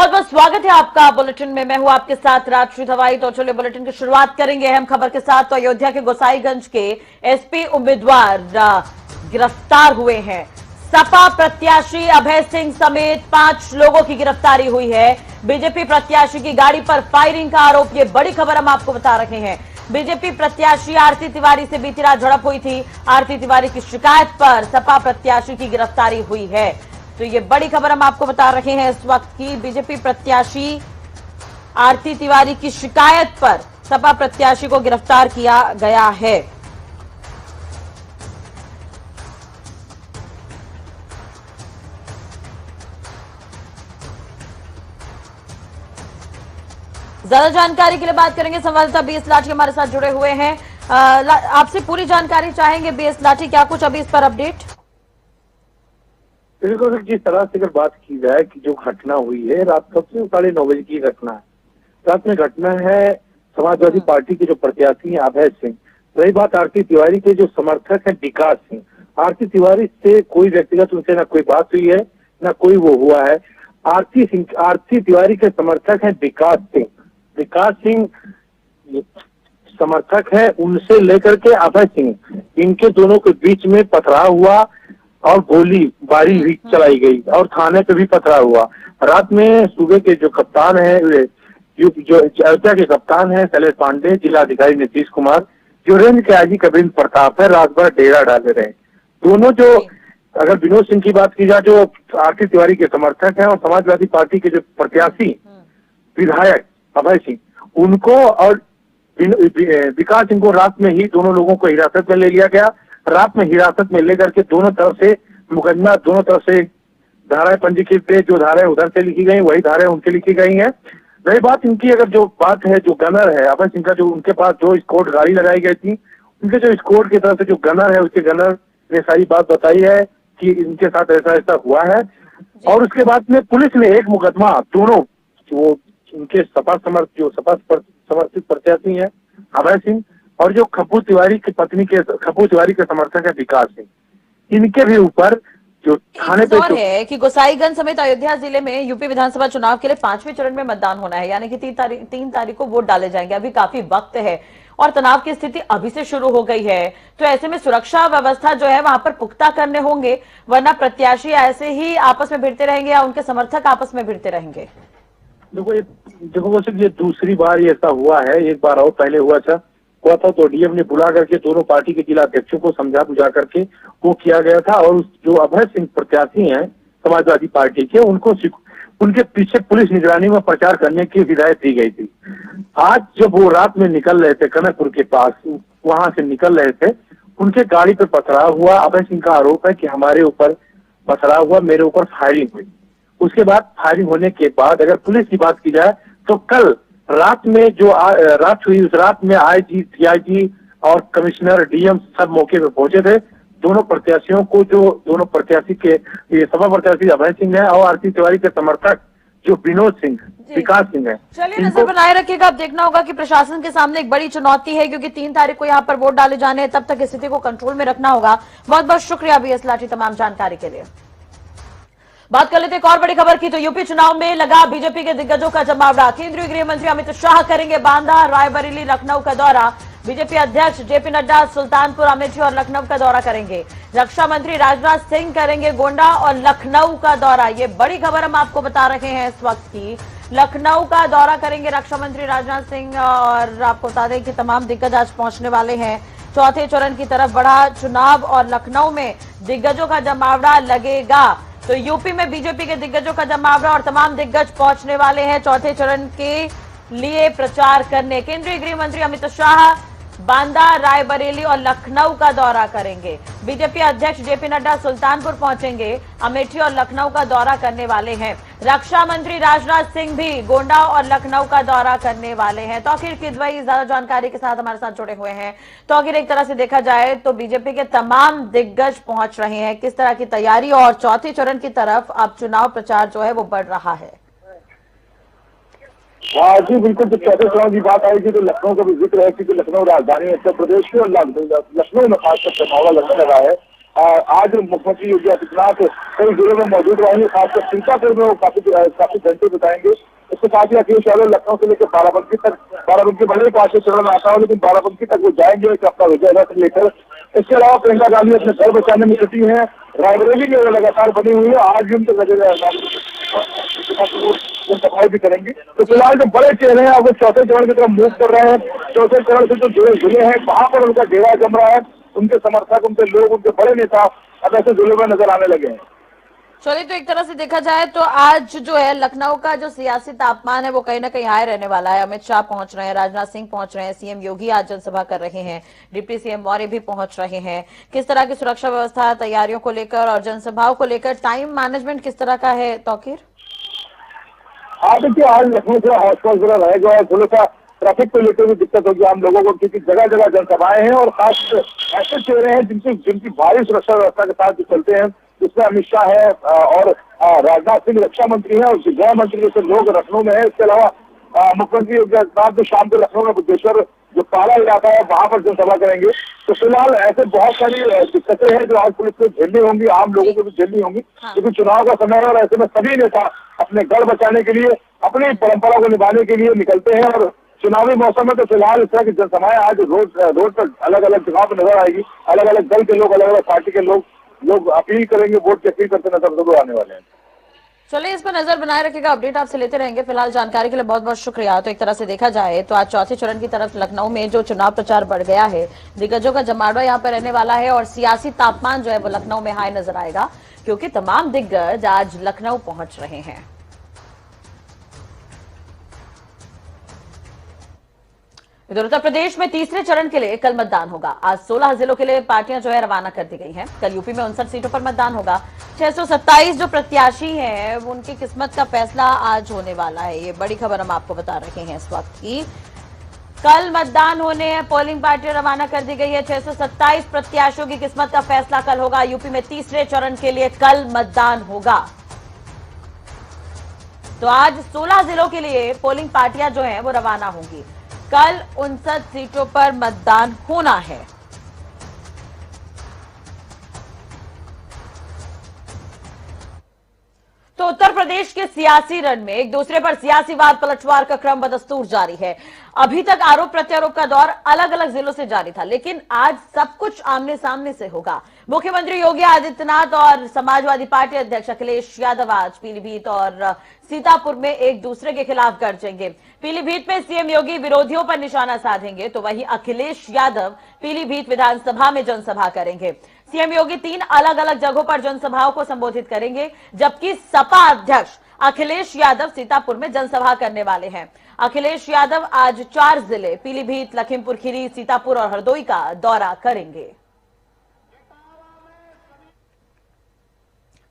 बहुत बहुत स्वागत है आपका बुलेटिन में। मैं हूं आपके साथ राजश्री धवाई। तो चलिए बुलेटिन की शुरुआत करेंगे अहम खबर के साथ। तो अयोध्या के गोसाईगंज के एसपी उम्मीदवार गिरफ्तार हुए हैं। सपा प्रत्याशी अभय सिंह समेत 5 लोगों की गिरफ्तारी हुई है। बीजेपी प्रत्याशी की गाड़ी पर फायरिंग का आरोप, ये बड़ी खबर हम आपको बता रहे हैं। बीजेपी प्रत्याशी आरती तिवारी से बीती रात झड़प हुई थी। आरती तिवारी की शिकायत पर सपा प्रत्याशी की गिरफ्तारी हुई है। तो ये बड़ी खबर हम आपको बता रहे हैं इस वक्त की। बीजेपी प्रत्याशी आरती तिवारी की शिकायत पर सपा प्रत्याशी को गिरफ्तार किया गया है। ज्यादा जानकारी के लिए बात करेंगे, संवाददाता बीएस लाठी हमारे साथ जुड़े हुए हैं। आपसे पूरी जानकारी चाहेंगे बीएस लाठी, क्या कुछ अभी इस पर अपडेट? बिल्कुल, जिस तरह से अगर बात की जाए कि जो घटना हुई है रात कब से 9:30 बजे की घटना है। रात में घटना है समाजवादी पार्टी के जो प्रत्याशी हैं अभय सिंह, रही बात आरती तिवारी के जो समर्थक हैं विकास सिंह। आरती तिवारी से कोई व्यक्तिगत उनसे ना कोई बात हुई है ना कोई वो हुआ है। आरती तिवारी के समर्थक हैं विकास सिंह। विकास सिंह समर्थक है, उनसे लेकर के अभय सिंह, इनके दोनों के बीच में पथराव हुआ और गोलीबारी भी चलाई गई और थाने पे भी पथराव हुआ। रात में सूबे के जो कप्तान है, जो अयोध्या के कप्तान है शैलेश पांडे, जिलाधिकारी नीतीश कुमार, जो रेंज के आईजी कविंद्र प्रताप है, रात भर डेरा डाले रहे। दोनों जो अगर विनोद सिंह की बात की जाए जो आरती तिवारी के समर्थक हैं, और समाजवादी पार्टी के जो प्रत्याशी विधायक अभय सिंह, उनको और विकास सिंह को रात में ही दोनों लोगों को हिरासत में ले लिया गया। रात में हिरासत में लेकर के दोनों तरफ से मुकदमा, दोनों तरफ से धाराएं पंजीकृत है। जो धाराएं उधर से लिखी गई वही धाराएं उनसे लिखी गई हैं। रही बात इनकी, अगर जो बात है जो गनर है अभय सिंह का, जो उनके पास जो स्क्वाड गाड़ी लगाई गई थी, उनके जो स्क्वाड की तरफ से जो गनर है, उसके गनर ने सारी बात बताई है कि इनके साथ ऐसा ऐसा हुआ है। और उसके बाद में पुलिस ने एक मुकदमा दोनों जो उनके सपा समर्थित प्रत्याशी है अभय सिंह और जो खप्पू तिवारी की पत्नी के खप्पू तिवारी के समर्थक है विकास सिंह, इनके भी ऊपर जो थाने पे है कि गोसाईगंज समेत अयोध्या जिले में यूपी विधानसभा चुनाव के लिए 5वें चरण में मतदान होना है, यानी कि 3 तारीख को वोट डाले जाएंगे। अभी काफी वक्त है और तनाव की स्थिति अभी से शुरू हो गई है। तो ऐसे में सुरक्षा व्यवस्था जो है वहां पर पुख्ता करने होंगे, वरना प्रत्याशी ऐसे ही आपस में भिड़ते रहेंगे या उनके समर्थक आपस में भिड़ते रहेंगे। देखो वैसे ये दूसरी बार ये ऐसा हुआ है। एक बार और पहले हुआ था तो डीएम ने बुला करके दोनों पार्टी के जिला अध्यक्षों को समझा बुझा करके वो किया गया था। और जो अभय सिंह प्रत्याशी हैं समाजवादी पार्टी के, उनके पीछे पुलिस निगरानी में प्रचार करने की हिदायत दी गई थी। आज जब वो रात में निकल रहे थे कनकपुर के पास, वहां से निकल रहे थे, उनके गाड़ी पर पथराव हुआ। अभय सिंह का आरोप है कि हमारे ऊपर पथराव हुआ, मेरे ऊपर फायरिंग हुई। उसके बाद फायरिंग होने के बाद अगर पुलिस की बात की जाए तो कल रात में जो रात हुई, उस रात में आईजी, सीआईजी और कमिश्नर, डीएम सब मौके पे पहुंचे थे। दोनों प्रत्याशियों को, जो दोनों प्रत्याशी के ये सपा प्रत्याशी अभय सिंह है और आरती तिवारी के समर्थक जो विनोद सिंह, विकास सिंह है। चलिए नजर बनाए रखिएगा। अब देखना होगा कि प्रशासन के सामने एक बड़ी चुनौती है, क्योंकि 3 तारीख को यहाँ पर वोट डाले जाने हैं, तब तक स्थिति को कंट्रोल में रखना होगा। बहुत बहुत शुक्रिया बीएस लाठी तमाम जानकारी के लिए। बात कर लेते एक और बड़ी खबर की। तो यूपी चुनाव में लगा बीजेपी के दिग्गजों का जमावड़ा। केंद्रीय गृह मंत्री अमित शाह करेंगे बांदा, रायबरेली, लखनऊ का दौरा। बीजेपी अध्यक्ष जेपी नड्डा सुल्तानपुर, अमेठी और लखनऊ का दौरा करेंगे। रक्षा मंत्री राजनाथ सिंह करेंगे गोंडा और लखनऊ का दौरा। ये बड़ी खबर हम आपको बता रहे हैं इस वक्त की। लखनऊ का दौरा करेंगे रक्षा मंत्री राजनाथ सिंह, और आपको बता दें कि तमाम दिग्गज आज पहुंचने वाले हैं। चौथे चरण की तरफ बढ़ा चुनाव और लखनऊ में दिग्गजों का जमावड़ा लगेगा। तो यूपी में बीजेपी के दिग्गजों का जमावड़ा और तमाम दिग्गज पहुंचने वाले हैं चौथे चरण के लिए प्रचार करने। केंद्रीय गृह मंत्री अमित शाह बांदा, रायबरेली और लखनऊ का दौरा करेंगे। बीजेपी अध्यक्ष जेपी नड्डा सुल्तानपुर पहुंचेंगे, अमेठी और लखनऊ का दौरा करने वाले हैं। रक्षा मंत्री राजनाथ सिंह भी गोंडा और लखनऊ का दौरा करने वाले हैं। तौकीर किदवई ज्यादा जानकारी के साथ हमारे साथ जुड़े हुए हैं। तौकीर, एक तरह से देखा जाए तो बीजेपी के तमाम दिग्गज पहुंच रहे हैं, किस तरह की तैयारी और चौथे चरण की तरफ अब चुनाव प्रचार जो है वो बढ़ रहा है? हाँ जी बिल्कुल। जब चौथे चुनाव की बात आएगी तो लखनऊ का भी जिक्र है, क्योंकि लखनऊ राजधानी उत्तर प्रदेश की और लखनऊ में खासकर जमावड़ा लगने लगा है। आज मुख्यमंत्री योगी आदित्यनाथ कई जिलों में मौजूद रहेंगे, खासकर सीतापुर में वो काफी घंटे बिताएंगे। इसके साथ ही अखिलेश यादव लखनऊ से लेकर बाराबंकी बड़े पांचवें चरण में आता है, लेकिन बाराबंकी तक वो जाएंगे अपना विजय रथ लेकर। इसके अलावा प्रियंका गांधी अपने घर बचाने में जुटी है, रायबरेली में लगातार बनी हुई है, आज भी उनके सफाई भी करेंगे। तो फिलहाल जो बड़े चेहरे हैं वो चौथे चरण की तरफ मूव कर रहे हैं। चौथे चरण से जो जुड़े जिले हैं वहां पर उनका डेरा जम रहा है, उनके समर्थक, उनके लोग, उनके बड़े नेता अब ऐसे जिलों में नजर आने लगे हैं। चलिए, तो एक तरह से देखा जाए तो आज जो है लखनऊ का जो सियासी तापमान है वो कहीं ना कहीं हाई रहने वाला है। अमित शाह पहुंच रहे हैं, राजनाथ सिंह पहुंच रहे हैं, सीएम योगी आज जनसभा कर रहे हैं, डिप्टी सीएम मौर्य भी पहुंच रहे हैं। किस तरह की सुरक्षा व्यवस्था तैयारियों को लेकर और जनसभाओं को लेकर टाइम मैनेजमेंट किस तरह का है तौकीर? देखिए, आज लखनऊ से हॉटस्पॉट जरा रहेगा और थोड़ा सा ट्रैफिक को लेकर भी दिक्कत होगी आम लोगों को, क्योंकि जगह जगह जनसभाएं हैं और खास ऐसे चेहरे हैं जिनकी भारी सुरक्षा व्यवस्था के साथ चलते हैं, जिसमें अमित शाह है और राजनाथ सिंह रक्षा मंत्री है और गृह मंत्री जैसे लोग लखनऊ में है। इसके अलावा मुख्यमंत्री योगी आदित्यनाथ भी शाम को लखनऊ में बुद्धेश्वर जो पारा इलाका है वहां पर जनसभा करेंगे। तो फिलहाल ऐसे बहुत सारी दिक्कतें हैं जो आज पुलिस को झेलनी होंगी, आम लोगों को भी झेलनी होंगी, क्योंकि चुनाव का समय है और ऐसे में सभी नेता अपने घर बचाने के लिए, अपनी परंपरा को निभाने के लिए निकलते हैं। और चुनावी मौसम में तो फिलहाल इस तरह की जनसभाएं आज रोड पर अलग अलग जगह पर नजर आएगी। अलग अलग दल के लोग, अलग अलग पार्टी के लोग अपील करेंगे, वोट की अपील करते नजर जरूर आने वाले हैं। चलिए, इस पर नजर बनाए रखिएगा, अपडेट आपसे लेते रहेंगे। फिलहाल जानकारी के लिए बहुत बहुत शुक्रिया। तो एक तरह से देखा जाए तो आज चौथे चरण की तरफ लखनऊ में जो चुनाव प्रचार बढ़ गया है, दिग्गजों का जमावड़ा यहाँ पर रहने वाला है और सियासी तापमान जो है वो लखनऊ में हाई नजर आएगा, क्योंकि तमाम दिग्गज आज लखनऊ पहुंच रहे हैं। इधर उत्तर प्रदेश में तीसरे चरण के लिए कल मतदान होगा। आज 16 जिलों के लिए पार्टियां जो है रवाना कर दी गई हैं। कल यूपी में 59 सीटों पर मतदान होगा। 627 जो प्रत्याशी हैं उनकी किस्मत का फैसला आज होने वाला है। ये बड़ी खबर हम आपको बता रहे हैं इस वक्त की। कल मतदान होने हैं, पोलिंग पार्टियां रवाना कर दी गई है। 627 प्रत्याशियों की किस्मत का फैसला कल होगा। यूपी में तीसरे चरण के लिए कल मतदान होगा। तो आज 16 जिलों के लिए पोलिंग पार्टियां जो है वो रवाना होंगी। कल 59 सीटों पर मतदान होना है। तो उत्तर प्रदेश के सियासी रण में एक दूसरे पर सियासी वाद पलटवार का क्रम बदस्तूर जारी है। अभी तक आरोप प्रत्यारोप का दौर अलग अलग जिलों से जारी था, लेकिन आज सब कुछ आमने सामने से होगा। मुख्यमंत्री योगी आदित्यनाथ और समाजवादी पार्टी अध्यक्ष अखिलेश यादव आज पीलीभीत और सीतापुर में एक दूसरे के खिलाफ गरजेंगे। पीलीभीत में सीएम योगी विरोधियों पर निशाना साधेंगे, तो वहीं अखिलेश यादव पीलीभीत विधानसभा में जनसभा करेंगे। सीएम योगी 3 अलग अलग जगहों पर जनसभाओं को संबोधित करेंगे, जबकि सपा अध्यक्ष अखिलेश यादव सीतापुर में जनसभा करने वाले हैं। अखिलेश यादव आज 4 जिले पीलीभीत, लखीमपुर खीरी, सीतापुर और हरदोई का दौरा करेंगे।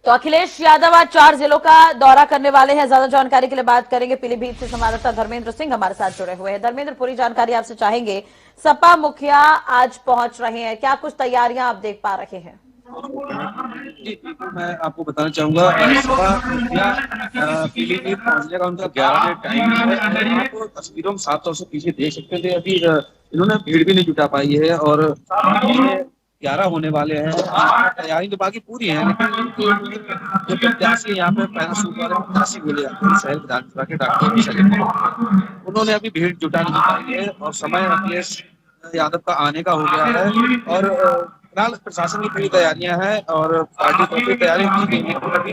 तो अखिलेश यादव आज 4 जिलों का दौरा करने वाले हैं। ज्यादा जानकारी के लिए बात करेंगे पीलीभीत से संवाददाता धर्मेंद्र सिंह हमारे साथ जुड़े हुए हैं। धर्मेंद्र, पूरी जानकारी आपसे चाहेंगे। सपा मुखिया आज पहुंच रहे हैं, क्या कुछ तैयारियां आप देख पा रहे हैं? जी, मैं आपको बताना चाहूंगा, सपा मुखिया पीलीभीत पहुंचने का उनका 11 बजे टाइम है। आप तस्वीरों में साफ तौर से पीछे देख सकते थे, अभी इन्होंने भीड़ भी नहीं जुटा पाई है और 11 होने वाले हैं। तैयारी तो बाकी पूरी है, लेकिन जो प्रत्याशी यहाँ पे पहला सूट वाले प्रत्याशी बोले जाते हैं शहर विधानसभा के डॉक्टर, उन्होंने अभी भीड़ जुटा नहीं पाई है और समय अखिलेश यादव का आने का हो गया है। और फिलहाल प्रशासन की पूरी तैयारियां हैं और पार्टी को भी तैयारी की गई है। अभी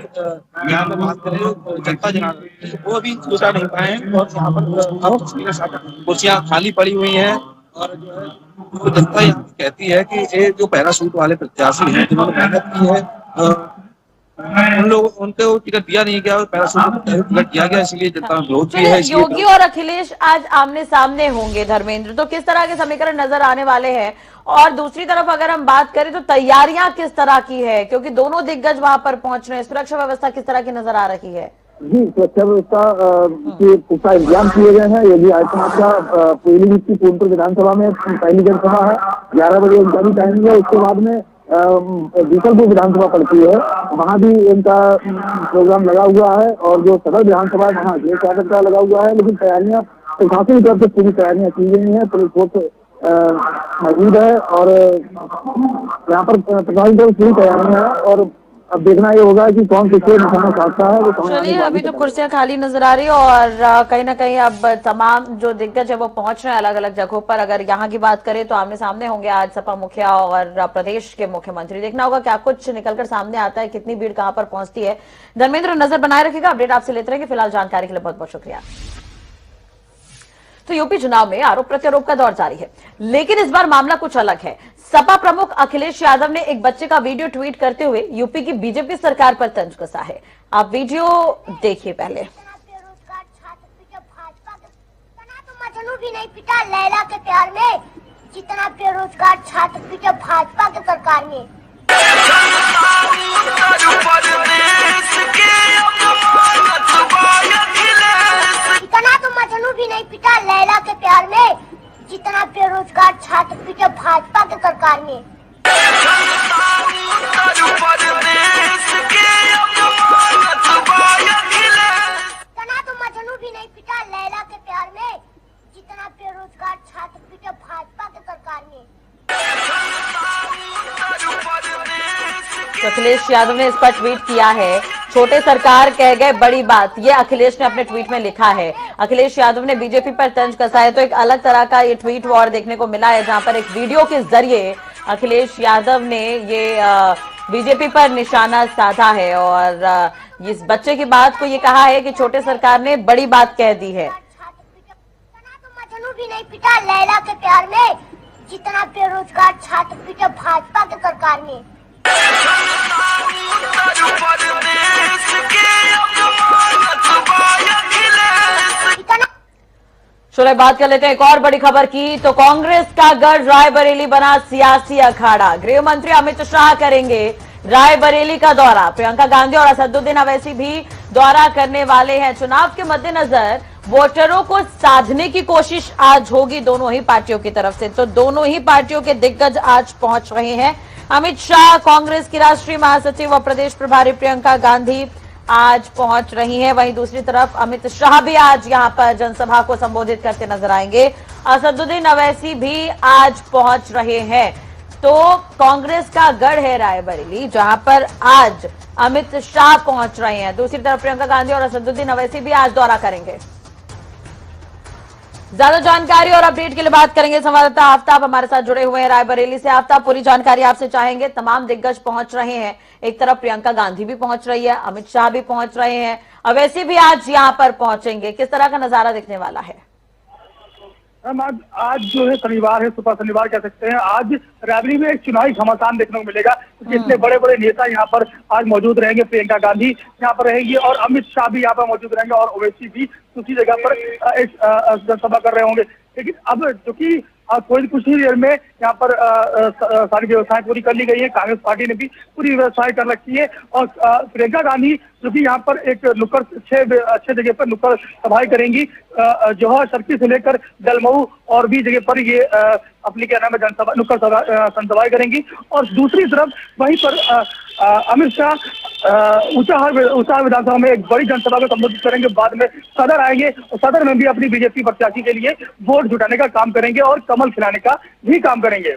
यहाँ पे बात करें जनता जनार्दन, वो अभी जुटा नहीं पाए हैं और यहाँ पर कुर्सियां खाली पड़ी हुई हैं और जो है तो जनता यहाँ कहती है कि ये जो पहला सूट वाले प्रत्याशी हैं जिन्होंने मेहनत की है, उन लोग उनको टिकट दिया नहीं गया और पहला सूट टिकट दिया गया, इसलिए जनता ने विरोध किया है। योगी और अखिलेश आज आमने सामने होंगे धर्मेंद्र, तो किस तरह के समीकरण नजर आने वाले हैं? और दूसरी तरफ अगर हम बात करें तो तैयारियां किस तरह की है, क्योंकि दोनों दिग्गज वहां पर पहुंच रहे हैं, सुरक्षा व्यवस्था किस तरह की नजर आ रही है? जी, सुरक्षा व्यवस्था के पुख्ता इंतजाम किए गए हैं। योगी आदित्यनाथ का पीलीभीत की पूर्णपुर विधानसभा में पहली जनसभा है, 11 बजे उनका भी टाइम है। उसके बाद में बीसलपुर विधानसभा पड़ती है, वहाँ भी इनका प्रोग्राम लगा हुआ है और जो सदर विधानसभा है वहाँ अखिलेश यादव का लगा हुआ है। लेकिन तैयारियां प्रशासन की तरफ से पूरी तैयारियां की गई हैं। पुलिस फोर्स मौजूद है और यहाँ पर प्रशासन की पूरी तैयारियां हैं और अब देखना ये होगा कि कौन किसको निशाना साधता है वो कौन आने चलिए, वाली अभी तो है। कुर्सियां खाली नजर आ रही है और कहीं ना कहीं अब तमाम जो दिग्गज है वो पहुंच रहे हैं अलग अलग जगहों पर। अगर यहाँ की बात करें तो आमने सामने होंगे आज सपा मुखिया और प्रदेश के मुख्यमंत्री। देखना होगा क्या कुछ निकलकर सामने आता है, कितनी भीड़ कहां पर पहुंचती है। धर्मेंद्र, नजर बनाए रखिएगा, अपडेट आपसे लेते रहेंगे। फिलहाल जानकारी के लिए बहुत बहुत शुक्रिया। तो यूपी चुनाव में आरोप प्रत्यारोप का दौर जारी है, लेकिन इस बार मामला कुछ अलग है। सपा प्रमुख अखिलेश यादव ने एक बच्चे का वीडियो ट्वीट करते हुए यूपी की बीजेपी सरकार पर तंज कसा है। आप वीडियो देखिए पहले। बेरोजगार छात्र पीटे भाजपा के, इतना तो मजनू भी नहीं पीटा लैला के प्यार में जितना बेरोजगार छात्र पीटे भाजपा के सरकार में। इतना तो मजनू भी नहीं पीटा लैला के प्यार में जितना बेरोजगार छात्र पीटे भाजपा के सरकार में। इतना तो मजनू भी नहीं पीटा लैला के प्यार में जितना बेरोजगार छात्र पीटे भाजपा के सरकार में। तो अखिलेश यादव ने इस पर ट्वीट किया है, छोटे सरकार कह गए बड़ी बात, ये अखिलेश ने अपने ट्वीट में लिखा है। अखिलेश यादव ने बीजेपी पर तंज कसा है। तो एक अलग तरह का ये ट्वीट वॉर देखने को मिला है, जहां पर एक वीडियो के जरिए अखिलेश यादव ने ये बीजेपी पर निशाना साधा है और इस बच्चे की बात को ये कहा है कि छोटे सरकार ने बड़ी बात कह दी है। इतना तो मजनू भी नहीं पीटा लैला के प्यार में जितना बेरोजगार छात्र पीटे भाजपा के सरकार में। चलो बात कर लेते हैं एक और बड़ी खबर की। तो कांग्रेस का गढ़ रायबरेली बना सियासी अखाड़ा। गृह मंत्री अमित शाह करेंगे रायबरेली का दौरा। प्रियंका गांधी और असदुद्दीन अवैसी भी दौरा करने वाले हैं। चुनाव के मद्देनजर वोटरों को साधने की कोशिश आज होगी दोनों ही पार्टियों की तरफ से। तो दोनों ही पार्टियों के दिग्गज आज पहुंच रहे हैं। अमित शाह, कांग्रेस की राष्ट्रीय महासचिव व प्रदेश प्रभारी प्रियंका गांधी आज पहुंच रही हैं। वहीं दूसरी तरफ अमित शाह भी आज यहां पर जनसभा को संबोधित करते नजर आएंगे। असदुद्दीन अवैसी भी आज पहुंच रहे हैं। तो कांग्रेस का गढ़ है रायबरेली, जहां पर आज अमित शाह पहुंच रहे हैं। दूसरी तरफ प्रियंका गांधी और असदुद्दीन अवैसी भी आज दौरा करेंगे। ज्यादा जानकारी और अपडेट के लिए बात करेंगे संवाददाता आफ्ताब हमारे साथ जुड़े हुए हैं रायबरेली से। आफ्ताब, पूरी जानकारी आपसे चाहेंगे। तमाम दिग्गज पहुंच रहे हैं, एक तरफ प्रियंका गांधी भी पहुंच रही है, अमित शाह भी पहुंच रहे हैं, अवैसी भी आज यहां पर पहुंचेंगे। किस तरह का नजारा दिखने वाला है? आज जो है शनिवार है, सुपर शनिवार कह सकते हैं। आज रायबरेली में एक चुनावी घमासान देखने को मिलेगा, क्योंकि इतने बड़े बड़े नेता यहाँ पर आज मौजूद रहेंगे। प्रियंका गांधी यहाँ पर रहेंगी और अमित शाह भी यहाँ पर मौजूद रहेंगे और ओवैसी भी दूसरी जगह पर एक जनसभा कर रहे होंगे। लेकिन अब चूंकि कोई कुछ ही देर में यहाँ पर सारी व्यवस्थाएं पूरी कर ली गई है। कांग्रेस पार्टी ने भी पूरी व्यवस्थाएं कर रखी है और प्रियंका गांधी जो कि यहाँ पर एक नुक्कड़ छह जगह पर नुक्कड़ सभाएं करेंगी। जौहर सर्किल से लेकर दलमऊ और भी जगह पर ये अपनी क्या नाम है जनसभा नुक्कड़ जनसभाएं करेंगी। और दूसरी तरफ वहीं पर अमित शाह ऊंचाहार विधानसभा में एक बड़ी जनसभा को संबोधित करेंगे। बाद में सदर आएंगे और सदर में भी अपनी बीजेपी प्रत्याशी के लिए वोट जुटाने का काम करेंगे और कमल खिलाने का भी काम करेंगे।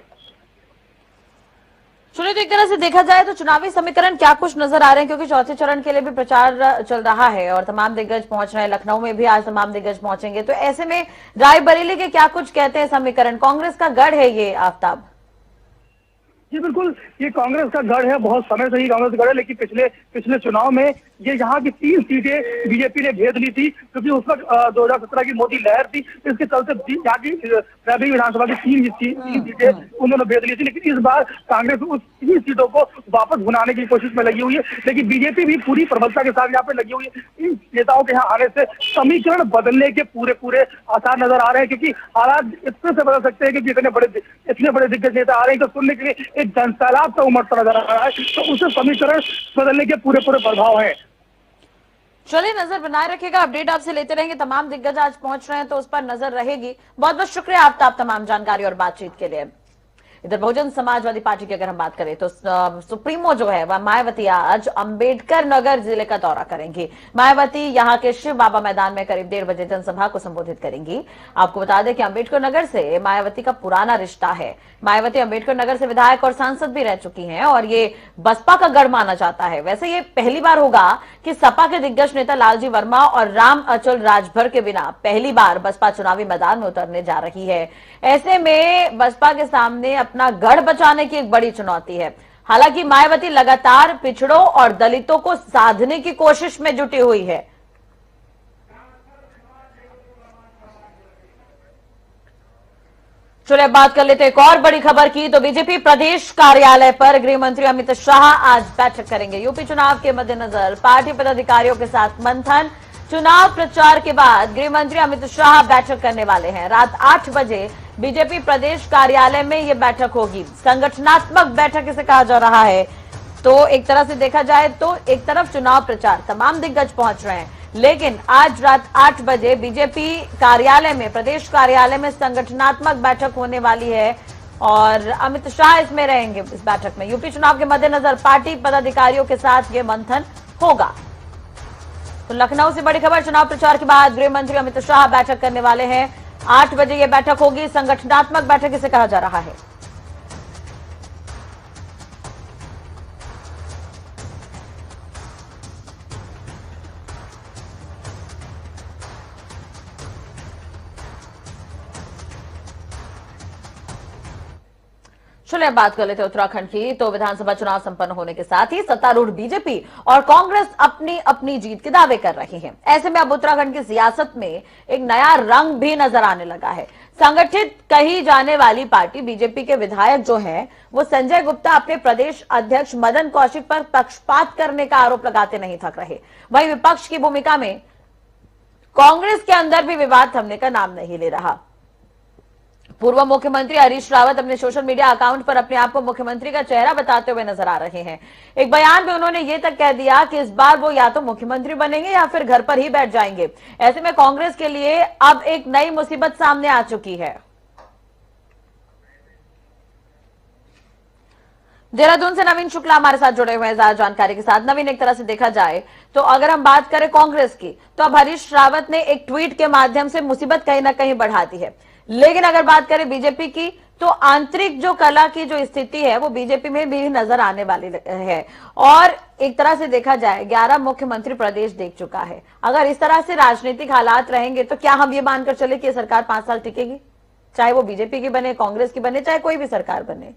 चलिए, तो एक तरह से देखा जाए तो चुनावी समीकरण क्या कुछ नजर आ रहे हैं, क्योंकि चौथे चरण के लिए भी प्रचार चल रहा है और तमाम दिग्गज पहुंच रहे हैं। लखनऊ में भी आज तमाम दिग्गज पहुंचेंगे। तो ऐसे में रायबरेली के क्या कुछ कहते हैं समीकरण? कांग्रेस का गढ़ है ये आफ्ताब। जी बिल्कुल, ये कांग्रेस का गढ़ है, बहुत समय से ही कांग्रेस का गढ़ है। लेकिन पिछले चुनाव में ये यहाँ की 3 सीटें बीजेपी ने भेज ली थी, क्योंकि उस वक्त 2017 की मोदी लहर थी। इसके चलते यहाँ की रायबरेली विधानसभा की 3 सीटें उन्होंने भेज ली थी। लेकिन इस बार कांग्रेस उस 3 सीटों को वापस बुलाने की कोशिश में लगी हुई है। लेकिन बीजेपी भी पूरी प्रबलता के साथ यहाँ पे लगी हुई है। इन नेताओं के यहाँ आने से समीकरण बदलने के पूरे आसार नजर आ रहे हैं, क्योंकि हालात इतने से बदल सकते हैं कि इतने बड़े दिग्गज नेता आ रहे हैं। तो सुनने के लिए एक जनसैलाब का उमड़ता नजर आ रहा है, तो उसे समीकरण बदलने के पूरे प्रभाव हैं। चलिए, नजर बनाए रखिएगा, अपडेट आपसे लेते रहेंगे। तमाम दिग्गज आज पहुंच रहे हैं तो उस पर नजर रहेगी। बहुत बहुत शुक्रिया आफ्ताब तमाम जानकारी और बातचीत के लिए। इधर बहुजन समाजवादी पार्टी की अगर हम बात करें तो सुप्रीमो जो है वह मायावती आज अंबेडकर नगर जिले का दौरा करेंगी। मायावती यहां के शिव बाबा मैदान में करीब 1:30 बजे जनसभा को संबोधित करेंगी। आपको बता दें कि अंबेडकर नगर से मायावती का पुराना रिश्ता है। मायावती अंबेडकर नगर से विधायक और सांसद भी रह चुकी हैं और ये बसपा का गढ़ माना जाता है। वैसे ये पहली बार होगा कि सपा के दिग्गज नेता लालजी वर्मा और राम अचल राजभर के बिना पहली बार बसपा चुनावी मैदान में उतरने जा रही है। ऐसे में बसपा के सामने अपना गढ़ बचाने की एक बड़ी चुनौती है। हालांकि मायावती लगातार पिछड़ों और दलितों को साधने की कोशिश में जुटी हुई है। चलिए बात कर लेते हैं एक और बड़ी खबर की। तो बीजेपी प्रदेश कार्यालय पर गृह मंत्री अमित शाह आज बैठक करेंगे। यूपी चुनाव के मद्देनजर पार्टी पदाधिकारियों के साथ मंथन। चुनाव प्रचार के बाद गृह मंत्री अमित शाह बैठक करने वाले हैं। रात 8 बजे बीजेपी प्रदेश कार्यालय में यह बैठक होगी। संगठनात्मक बैठक इसे कहा जा रहा है। तो एक तरह से देखा जाए तो एक तरफ चुनाव प्रचार तमाम दिग्गज पहुंच रहे हैं, लेकिन आज रात 8 बजे बीजेपी कार्यालय में, प्रदेश कार्यालय में संगठनात्मक बैठक होने वाली है और अमित शाह इसमें रहेंगे इस बैठक में। यूपी चुनाव के मद्देनजर पार्टी पदाधिकारियों के साथ ये मंथन होगा। तो लखनऊ से बड़ी खबर, चुनाव प्रचार के बाद गृह मंत्री अमित शाह बैठक करने वाले हैं। 8 बजे ये बैठक होगी। संगठनात्मक बैठक इसे कहा जा रहा है। चलिए बात कर लेते हैं उत्तराखंड की। तो विधानसभा चुनाव संपन्न होने के साथ ही सत्तारूढ़ बीजेपी और कांग्रेस अपनी अपनी जीत के दावे कर रही हैं। ऐसे में अब उत्तराखंड की सियासत में एक नया रंग भी नजर आने लगा है। संगठित कही जाने वाली पार्टी बीजेपी के विधायक जो हैं, वो संजय गुप्ता अपने प्रदेश अध्यक्ष मदन कौशिक पर पक्षपात करने का आरोप लगाते नहीं थक रहे। वहीं विपक्ष की भूमिका में कांग्रेस के अंदर भी विवाद थमने का नाम नहीं ले रहा। पूर्व मुख्यमंत्री हरीश रावत अपने सोशल मीडिया अकाउंट पर अपने आप को मुख्यमंत्री का चेहरा बताते हुए नजर आ रहे हैं। एक बयान में उन्होंने ये तक कह दिया कि इस बार वो या तो मुख्यमंत्री बनेंगे या फिर घर पर ही बैठ जाएंगे। ऐसे में कांग्रेस के लिए अब एक नई मुसीबत सामने आ चुकी है। देहरादून से नवीन शुक्ला हमारे साथ जुड़े हुए हैं ज्यादा जानकारी के साथ। नवीन, एक तरह से देखा जाए तो अगर हम बात करें कांग्रेस की, तो अब हरीश रावत ने एक ट्वीट के माध्यम से मुसीबत कहीं ना कहीं बढ़ा दी है। लेकिन अगर बात करें बीजेपी की, तो आंतरिक जो कला की जो स्थिति है वो बीजेपी में भी नजर आने वाली है। और एक तरह से देखा जाए 11 मुख्यमंत्री प्रदेश देख चुका है। अगर इस तरह से राजनीतिक हालात रहेंगे तो क्या हम ये मानकर चले कि सरकार 5 साल टिकेगी, चाहे वो बीजेपी की बने, कांग्रेस की बने, चाहे कोई भी सरकार बने?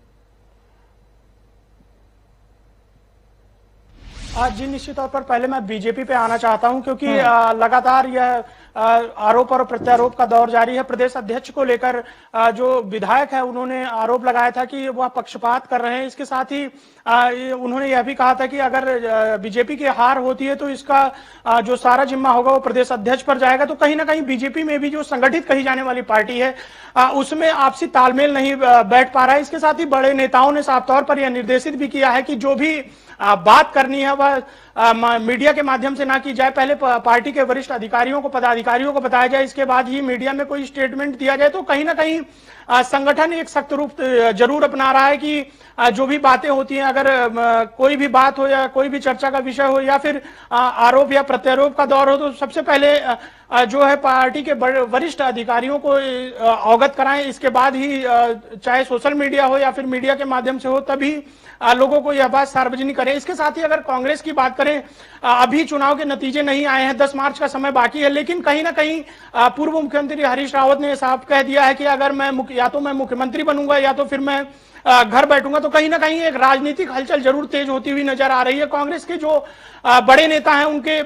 जी निश्चित तौर पर पहले मैं बीजेपी पे आना चाहता हूं, क्योंकि लगातार यह आरोप और प्रत्यारोप का दौर जारी है। प्रदेश अध्यक्ष को लेकर जो विधायक है उन्होंने आरोप लगाया था कि वह पक्षपात कर रहे हैं। इसके साथ ही उन्होंने यह भी कहा था कि अगर बीजेपी की हार होती है तो इसका जो सारा जिम्मा होगा वो प्रदेश अध्यक्ष पर जाएगा। तो कहीं ना कहीं बीजेपी में भी जो संगठित कही जाने वाली पार्टी है उसमें आपसी तालमेल नहीं बैठ पा रहा है। इसके साथ ही बड़े नेताओं ने साफ तौर पर यह निर्देशित भी किया है कि जो भी बात करनी है वह मीडिया के माध्यम से ना की जाए। पहले पार्टी के वरिष्ठ अधिकारियों को, पदाधिकारियों को बताया जाए, इसके बाद ही मीडिया में कोई स्टेटमेंट दिया जाए। तो कहीं ना कहीं संगठन एक सख्त रूप जरूर अपना रहा है कि जो भी बातें होती हैं, अगर कोई भी बात हो या कोई भी चर्चा का विषय हो या फिर आरोप या प्रत्यारोप का दौर हो, तो सबसे पहले जो है पार्टी के वरिष्ठ अधिकारियों को अवगत कराएं। इसके बाद ही चाहे सोशल मीडिया हो या फिर मीडिया के माध्यम से हो, तभी लोगों को यह बात सार्वजनिक करें। इसके साथ ही अगर कांग्रेस की बात करें, अभी चुनाव के नतीजे नहीं आए हैं, 10 मार्च का समय बाकी है, लेकिन कहीं ना कहीं पूर्व मुख्यमंत्री हरीश रावत ने साफ कह दिया है कि अगर मैं या तो मैं मुख्यमंत्री बनूंगा या तो फिर मैं घर बैठूंगा। तो कहीं ना कहीं एक राजनीतिक हलचल जरूर तेज होती हुई नजर आ रही है। कांग्रेस के जो बड़े नेता हैं उनके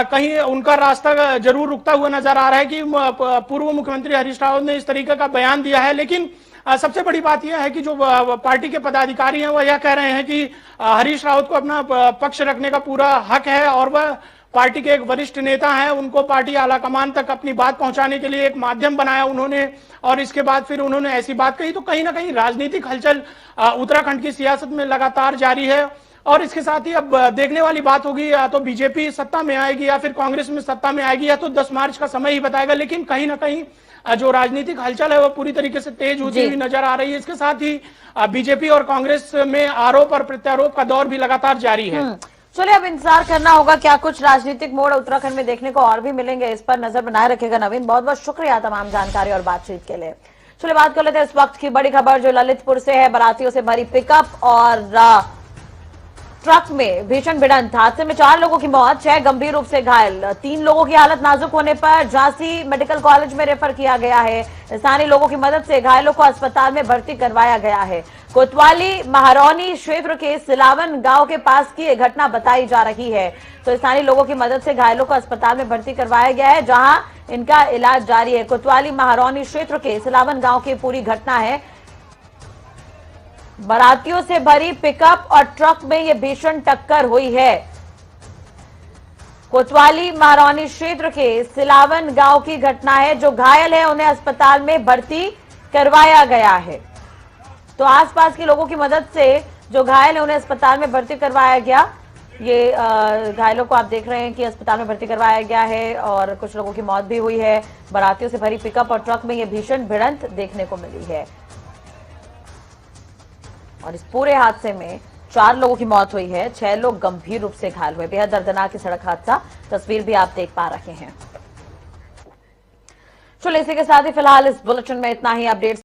कहीं उनका रास्ता जरूर रुकता हुआ नजर आ रहा है कि पूर्व मुख्यमंत्री हरीश रावत ने इस तरीके का बयान दिया है। लेकिन सबसे बड़ी बात यह है कि जो पार्टी के पदाधिकारी हैं वह यह कह रहे हैं कि हरीश रावत को अपना पक्ष रखने का पूरा हक है और वह पार्टी के एक वरिष्ठ नेता हैं, उनको पार्टी आलाकमान तक अपनी बात पहुंचाने के लिए एक माध्यम बनाया उन्होंने और इसके बाद फिर उन्होंने ऐसी बात कही। तो कहीं ना कहीं राजनीतिक हलचल उत्तराखंड की सियासत में लगातार जारी है और इसके साथ ही अब देखने वाली बात होगी, या तो बीजेपी सत्ता में आएगी या फिर कांग्रेस में सत्ता में आएगी, या तो 10 मार्च का समय ही बताएगा। लेकिन कहीं ना कहीं जो राजनीतिक हलचल है वो पूरी तरीके से तेज होती हुई नजर आ रही है। इसके साथ ही बीजेपी और कांग्रेस में आरोप और प्रत्यारोप का दौर भी लगातार जारी है। चलिए अब इंतजार करना होगा क्या कुछ राजनीतिक मोड़ उत्तराखंड में देखने को और भी मिलेंगे, इस पर नजर बनाए रखेगा नवीन। बहुत बहुत शुक्रिया तमाम जानकारी और बातचीत के लिए। चलिए बात कर लेते हैं इस वक्त की बड़ी खबर जो ललितपुर से है। बारातियों से भरी पिकअप और ट्रक में भीषण भिड़ंत, हादसे में 4 लोगों की मौत, 6 गंभीर रूप से घायल। 3 लोगों की हालत नाजुक होने पर झांसी मेडिकल कॉलेज में रेफर किया गया है। स्थानीय लोगों की मदद से घायलों को अस्पताल में भर्ती करवाया गया है। कोतवाली महारौनी क्षेत्र के सिलावन गांव के पास की यह घटना बताई जा रही है। तो स्थानीय लोगों की मदद से घायलों को अस्पताल में भर्ती करवाया गया है, जहां इनका इलाज जारी है। कोतवाली महारौनी क्षेत्र के सिलावन गांव की पूरी घटना है। बारातियों से भरी पिकअप और ट्रक में यह भीषण टक्कर हुई है। कोतवाली महारौनी क्षेत्र के सिलावन गांव की घटना है। जो घायल है उन्हें अस्पताल में भर्ती करवाया गया है। तो आसपास के लोगों की मदद से जो घायल है उन्हें अस्पताल में भर्ती करवाया गया। ये घायलों को आप देख रहे हैं कि अस्पताल में भर्ती करवाया गया है और कुछ लोगों की मौत भी हुई है। बारातियों से भरी पिकअप और ट्रक में यह भीषण भिड़ंत देखने को मिली है और इस पूरे हादसे में 4 लोगों की मौत हुई है, 6 लोग गंभीर रूप से घायल हुए। बेहद दर्दनाक सड़क हादसा, तस्वीर भी आप देख पा रहे हैं। चलो इसी के साथ ही फिलहाल इस बुलेटिन में इतना ही। अपडेट्स